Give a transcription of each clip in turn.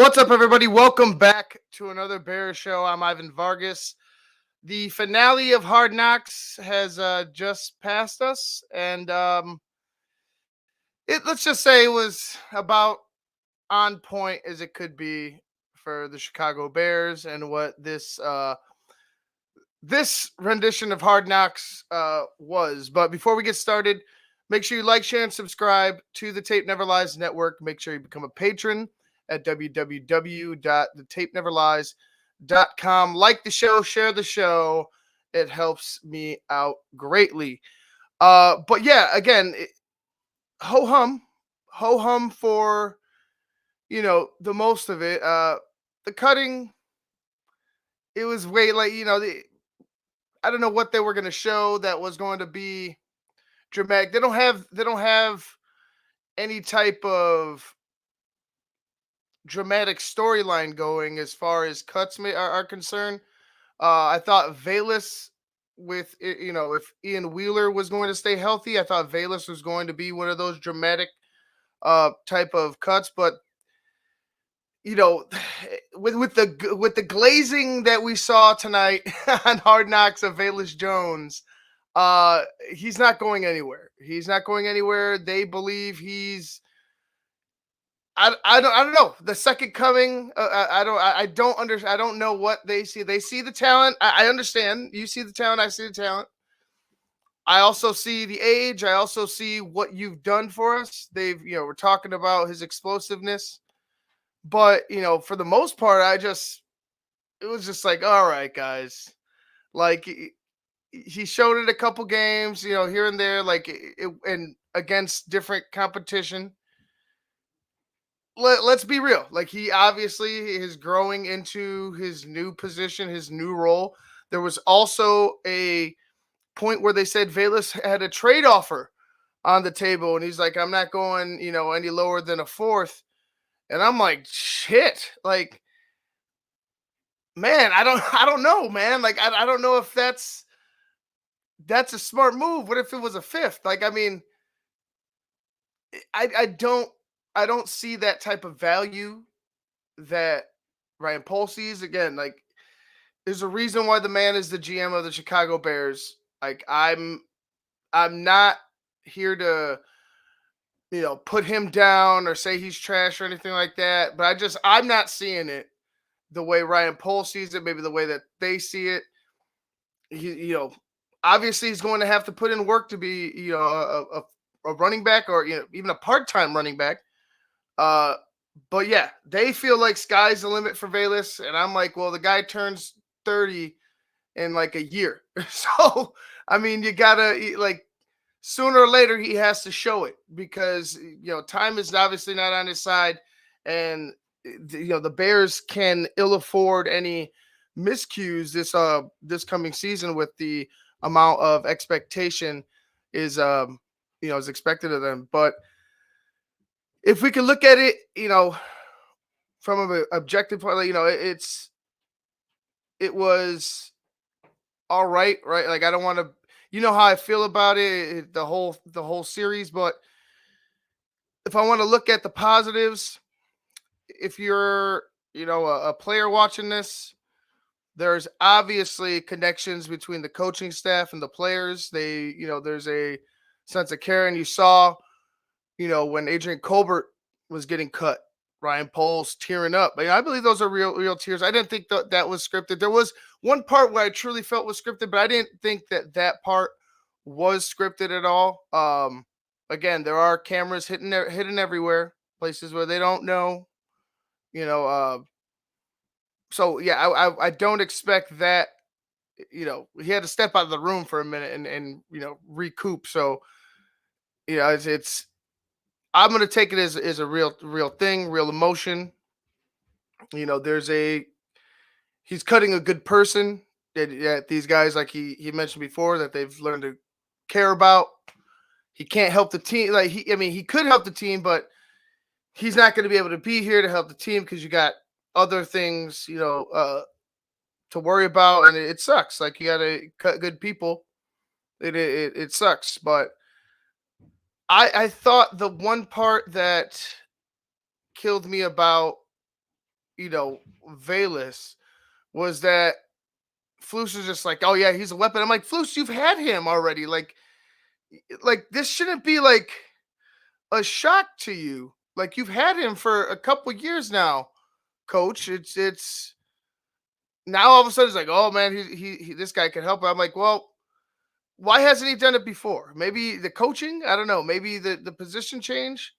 What's up, everybody? Welcome back to another Bears show. I'm Ivan Vargas. The finale of Hard Knocks has just passed us, and let's just say it was about on point as it could be for the Chicago Bears and what this rendition of Hard Knocks was. But before we get started, make sure you like, share, and subscribe to the Tape Never Lies Network. Make sure you become a patron at www.thetapeneverlies.com. Like the show, share the show. It helps me out greatly. But yeah, again, ho hum for the most of it. The cutting, it was way like I don't know what they were going to show that was going to be dramatic. They don't have any type of dramatic storyline going as far as cuts are concerned. I thought Valus if Ian Wheeler was going to stay healthy, I thought Valus was going to be one of those dramatic type of cuts, but you know, with the glazing that we saw tonight on Hard Knocks of Valus Jones, he's not going anywhere. He's not going anywhere. They believe he's I don't know the second coming. I don't know what they see. They see the talent. I understand. You see the talent. I see the talent. I also see the age. I also see what you've done for us. We're talking about his explosiveness, but for the most part, it was just like, all right, guys, like he showed it a couple games, here and there, like and against different competition. Let's be real. Like he obviously is growing into his new position, his new role. There was also a point where they said Valus had a trade offer on the table, and he's like, "I'm not going, any lower than a fourth." And I'm like, "Shit!" Like, man, I don't know, man. Like, I don't know if that's a smart move. What if it was a fifth? Like, I mean, I don't see that type of value that Ryan Poles sees. Again, like there's a reason why the man is the GM of the Chicago Bears. Like I'm not here to put him down or say he's trash or anything like that. But I'm not seeing it the way Ryan Poles sees it. Maybe the way that they see it. Obviously he's going to have to put in work to be a running back or even a part-time running back. But yeah, they feel like sky's the limit for Valus, and I'm like, well, the guy turns 30 in like a year. So, I mean, you gotta like sooner or later he has to show it because time is obviously not on his side, and the Bears can ill afford any miscues this coming season with the amount of expectation is expected of them. But if we can look at it, from an objective point, like, it was all right, right? Like I don't want to, how I feel about it, the whole series. But if I want to look at the positives, if you're, a player watching this, there's obviously connections between the coaching staff and the players. There's a sense of care, and you saw, when Adrian Colbert was getting cut, Ryan Poles tearing up. I believe those are real tears. I didn't think that was scripted. There was one part where I truly felt was scripted, but I didn't think that part was scripted at all. Again, there are cameras hidden everywhere, places where they don't know. So yeah, I don't expect that. He had to step out of the room for a minute and recoup. So it's I'm gonna take it as a real thing, real emotion. He's cutting a good person that these guys, like he mentioned before, that they've learned to care about. He can't help the team. Like he could help the team, but he's not going to be able to be here to help the team because you got other things, to worry about, and it sucks. Like you got to cut good people. It sucks, but I thought the one part that killed me about you know, Valus was that Flus was just like, "Oh yeah, he's a weapon." I'm like, "Flus, you've had him already. Like this shouldn't be like a shock to you. Like you've had him for a couple years now, coach. It's now all of a sudden it's like, oh man, he this guy can help." I'm like, well, why hasn't he done it before? Maybe the coaching. I don't know. Maybe the position change.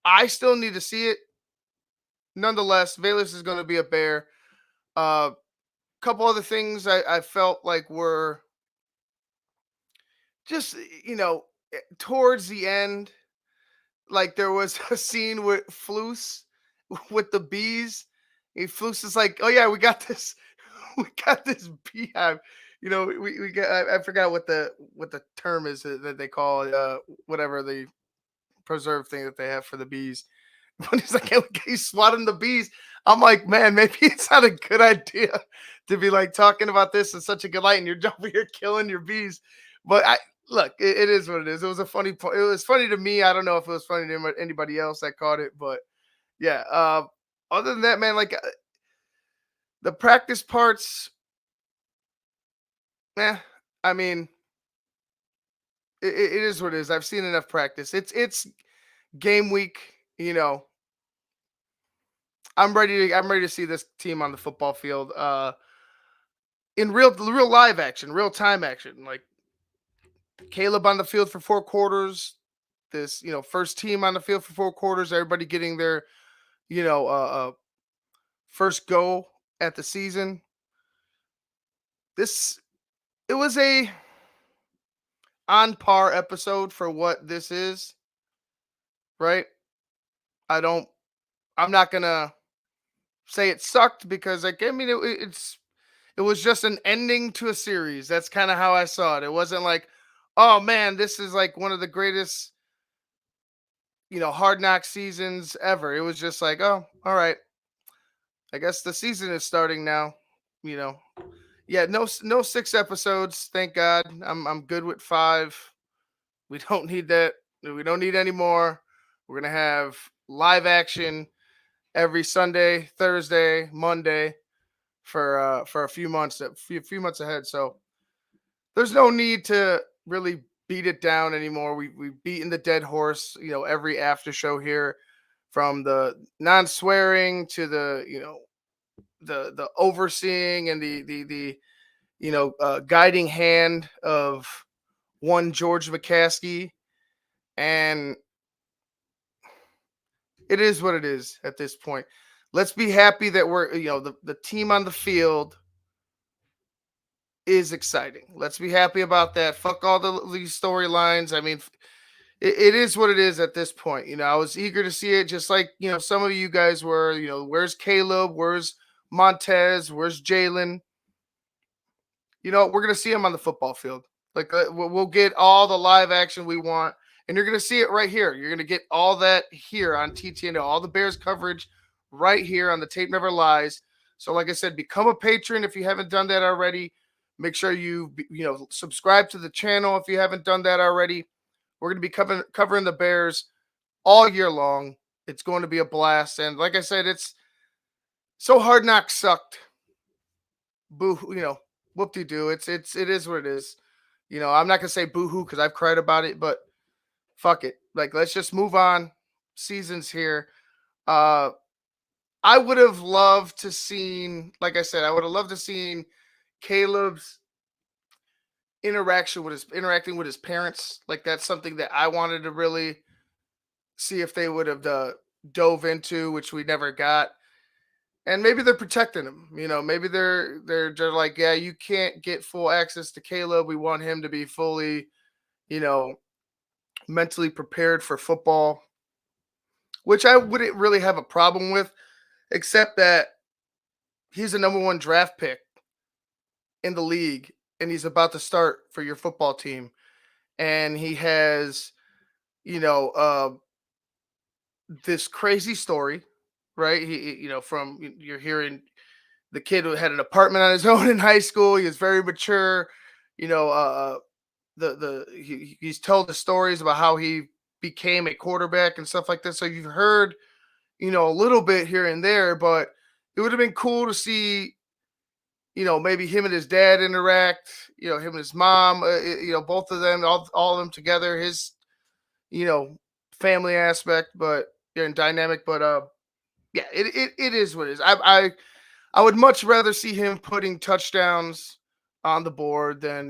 I still need to see it. Nonetheless, Valus is going to be a bear. Couple other things I felt like were just towards the end, like there was a scene with Flus with the bees. And Flus is like, "Oh yeah, we got this, we got this beehive." We got. I forgot what the term is that they call whatever the preserve thing that they have for the bees. But he's like, "Hey, he's swatting the bees." I'm like, man, maybe it's not a good idea to be like talking about this in such a good light, and you're over here killing your bees. But I look, it is what it is. It was a funny point. It was funny to me. I don't know if it was funny to anybody else that caught it, but yeah. Other than that, man, like the practice parts, eh. I mean, it is what it is. I've seen enough practice. It's game week. I'm ready to see this team on the football field. In real live action, real time action. Like Caleb on the field for 4 quarters. This first team on the field for 4 quarters. Everybody getting their you know first go at the season. This it was a on par episode for what this is, right? I don't. I'm not gonna say it sucked because like I mean it was just an ending to a series. That's kind of how I saw it. It wasn't like, oh man, this is like one of the greatest hard knock seasons ever. It was just like, oh, all right, I guess the season is starting now. You know, yeah, no 6 episodes. Thank God. I'm good with 5. We don't need that. We don't need any more. We're gonna have live action every Sunday, Thursday, Monday for a few months, a few months ahead. So there's no need to really beat it down anymore. We've beaten the dead horse. Every after show here, from the non swearing to the the overseeing and the guiding hand of one George McCaskey, and it is what it is at this point. Let's be happy that we're the team on the field is exciting. Let's be happy about that. Fuck all these storylines. I mean, it is what it is at this point. I was eager to see it, just like some of you guys were. Where's Caleb? Where's Montez? Where's Jalen? We're gonna see him on the football field. Like we'll get all the live action we want, and you're gonna see it right here. You're gonna get all that here on TTN, all the Bears coverage right here on the Tape Never Lies. So, like I said, become a patron if you haven't done that already. Make sure you subscribe to the channel if you haven't done that already. We're gonna be covering the Bears all year long. It's going to be a blast, and like I said, it's so Hard Knocks sucked. Boo, whoop de doo. It is what it is. I'm not gonna say boo hoo because I've cried about it, but fuck it. Like let's just move on. Seasons here. Uh I would have loved to seen, like I said, I would have loved to seen Caleb's interacting with his parents. Like that's something that I wanted to really see if they would have dove into, which we never got. And maybe they're protecting him. Maybe they're just like, yeah, you can't get full access to Caleb. We want him to be fully, you know, mentally prepared for football, which I wouldn't really have a problem with, except that he's a number 1 draft pick in the league and he's about to start for your football team. And he has, you know, this crazy story, right? From you're hearing the kid who had an apartment on his own in high school. He was very mature. You know, he's told the stories about how he became a quarterback and stuff like that. So you've heard, a little bit here and there, but it would have been cool to see, maybe him and his dad interact, him and his mom, both of them, all of them together, his, you know, family aspect, but and dynamic. But yeah, it is what it is. I would much rather see him putting touchdowns on the board than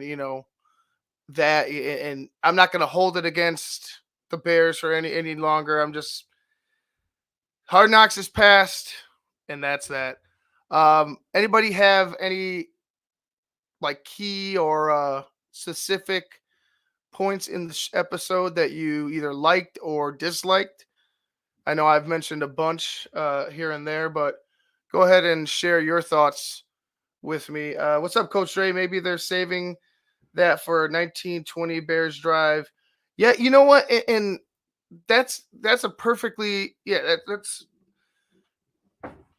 that. And I'm not going to hold it against the Bears for any longer. I'm just Hard Knocks is past, and that's that. Anybody have any like key or specific points in the episode that you either liked or disliked? I know I've mentioned a bunch here and there, but go ahead and share your thoughts with me. What's up, Coach Ray? Maybe they're saving that for 1920 Bears Drive. Yeah, you know what? And that's a perfectly that's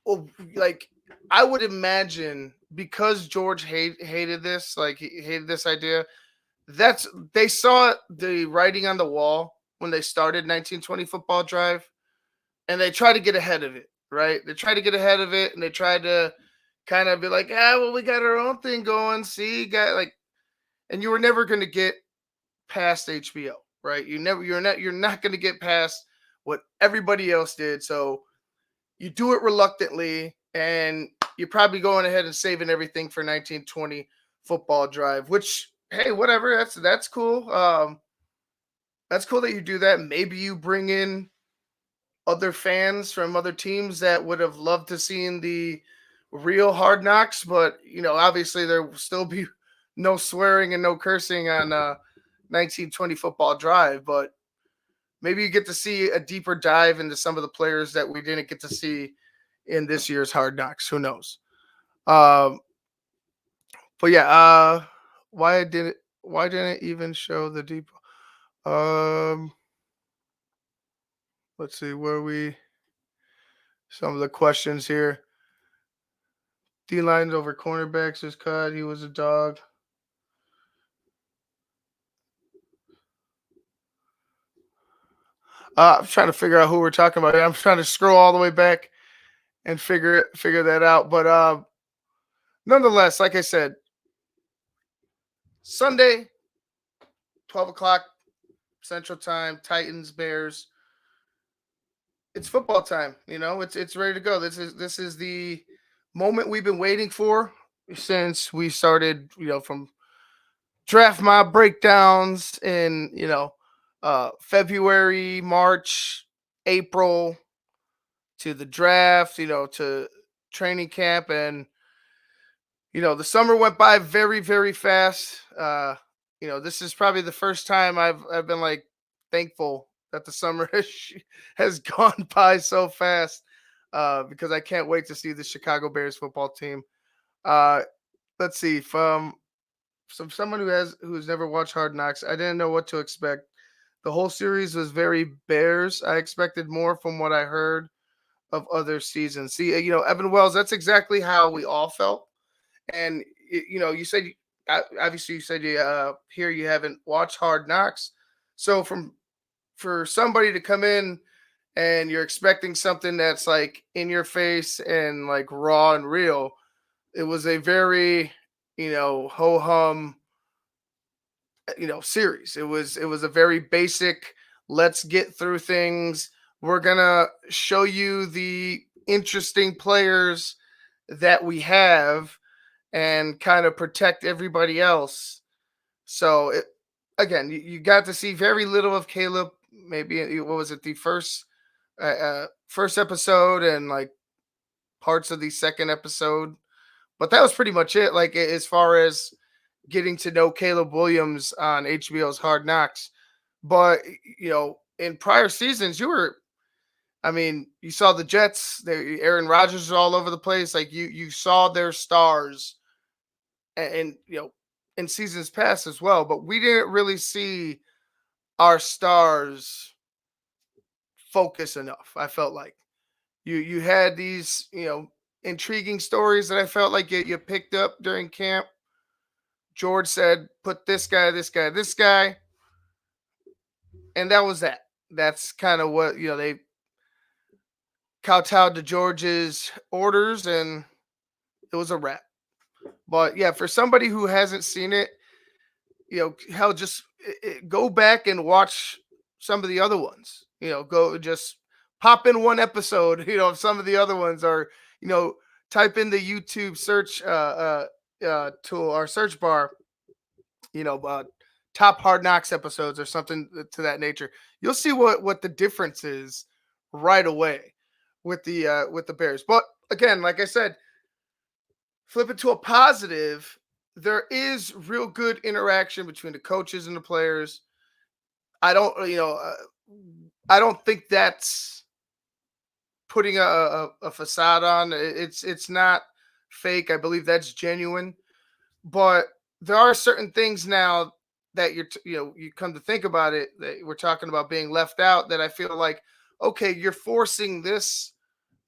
well, like I would imagine because George hated this, like he hated this idea. That's they saw the writing on the wall when they started 1920 Football Drive, and they try to get ahead of it, right? They try to get ahead of it, and they try to kind of be like, well, we got our own thing going. See, got like, and you were never going to get past HBO, right? You're not going to get past what everybody else did. So you do it reluctantly, and you're probably going ahead and saving everything for 1920 Football Drive. Which, hey, whatever, that's cool. That's cool that you do that. Maybe you bring in other fans from other teams that would have loved to seen the real Hard Knocks, but obviously there will still be no swearing and no cursing on 1920 Football Drive. But maybe you get to see a deeper dive into some of the players that we didn't get to see in this year's Hard Knocks. Who knows? Um, but yeah, why didn't it even show the deep? Um, let's see where we some of the questions here. D lines over cornerbacks is cut. He was a dog. I'm trying to figure out who we're talking about. I'm trying to scroll all the way back and figure that out. But nonetheless, like I said, Sunday, 12 o'clock Central Time, Titans, Bears. It's football time. It's ready to go. This is the moment we've been waiting for since we started. From draft mob breakdowns in February, March, April to the draft, to training camp, and the summer went by very, very fast. This is probably the first time I've been like thankful that the summer has gone by so fast because I can't wait to see the Chicago Bears football team. Uh, let's see from someone who's never watched Hard Knocks. I didn't know what to expect. The whole series was very Bears. I expected more from what I heard of other seasons. See, Evan Wells, that's exactly how we all felt. And you said obviously you said here you haven't watched Hard Knocks. So for somebody to come in and you're expecting something that's like in your face and like raw and real, it was a very ho hum series. It was a very basic, let's get through things. We're gonna show you the interesting players that we have and kind of protect everybody else. So again, you got to see very little of Caleb. Maybe what was it, the first episode and like parts of the second episode, but that was pretty much it. Like as far as getting to know Caleb Williams on HBO's Hard Knocks. But in prior seasons, you saw the Jets. Aaron Rodgers was all over the place. Like you saw their stars, and in seasons past as well. But we didn't really see our stars focus enough. I felt like you had these intriguing stories that I felt like you picked up during camp. George said, "Put this guy, this guy, this guy," and that was that. That's kind of what they kowtowed to George's orders, and it was a wrap. But yeah, for somebody who hasn't seen it, hell, just go back and watch some of the other ones. Go just pop in one episode, of some of the other ones, or you know, type in the YouTube search tool or search bar, you know, uh, top Hard Knocks episodes or something to that nature. You'll see what the difference is right away with the Bears. But again, like I said, flip it to a positive. There is real good interaction between the coaches and the players. I don't, I don't think that's putting a facade on. It's not fake. I believe that's genuine. But there are certain things now that you come to think about it, that we're talking about being left out, that I feel like, okay, you're forcing this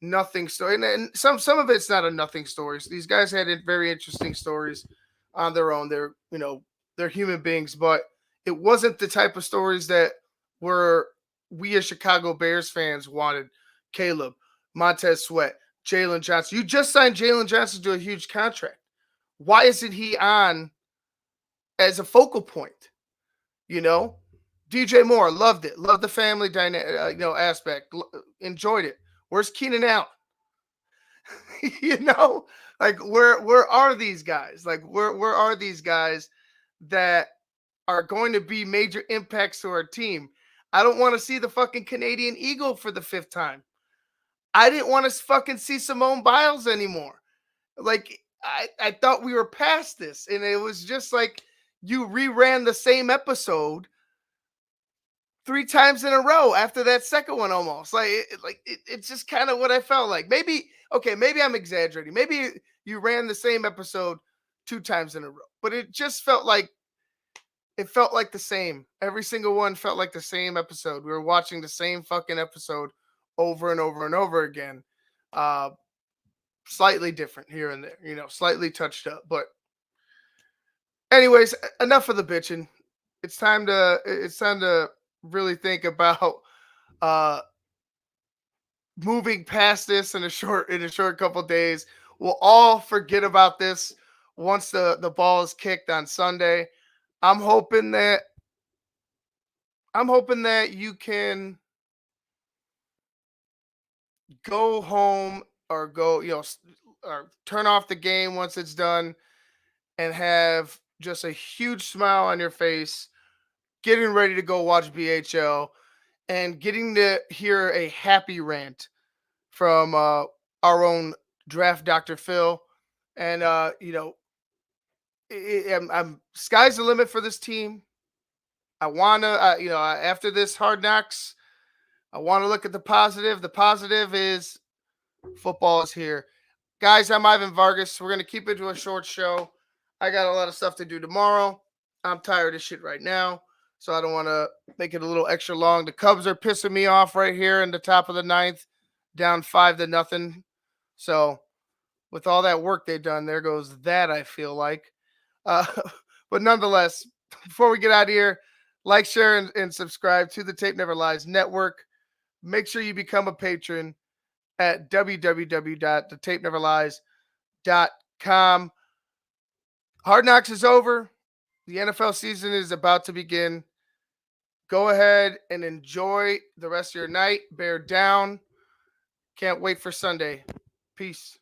nothing story, and some of it's not a nothing stories. These guys had very interesting stories on their own. They're human beings, but it wasn't the type of stories that were we as Chicago Bears fans wanted. Caleb, Montez Sweat, Jalen Johnson. You just signed Jalen Johnson to a huge contract. Why isn't he on as a focal point? You know, DJ Moore, loved it. Loved the family aspect. Enjoyed it. Where's Keenan Allen? Like where are these guys? Like where are these guys that are going to be major impacts to our team? I don't want to see the fucking Canadian Eagle for the fifth time. I didn't want to fucking see Simone Biles anymore. Like I thought we were past this, and it was just like you reran the same episode three times in a row after that second one almost. It's just kind of what I felt like. Maybe I'm exaggerating. Maybe you ran the same episode two times in a row, but it felt like the same. Every single one felt like the same episode. We were watching the same fucking episode over and over and over again. Slightly different here and there, slightly touched up. But anyways, enough of the bitching. It's time to really think about moving past this in a short couple days. We'll all forget about this once the ball is kicked on Sunday. I'm hoping that you can go home or or turn off the game once it's done and have just a huge smile on your face, getting ready to go watch BHL and getting to hear a happy rant from our own draft Dr. Phil. And I'm sky's the limit for this team. I wanna, after this Hard Knocks, I want to look at the positive. The positive is football is here, guys. I'm Ivan Vargas. We're gonna keep it to a short show. I got a lot of stuff to do tomorrow. I'm tired of shit right now, so I don't want to make it a little extra long. The Cubs are pissing me off right here in the top of the ninth, down 5-0. So with all that work they've done, there goes that, I feel like. Uh, but nonetheless, before we get out of here, like, share, and subscribe to the Tape Never Lies Network. Make sure you become a patron at www.thetapeneverlies.com. Hard Knocks is over. The NFL season is about to begin. Go ahead and enjoy the rest of your night. Bear down. Can't wait for Sunday. Peace.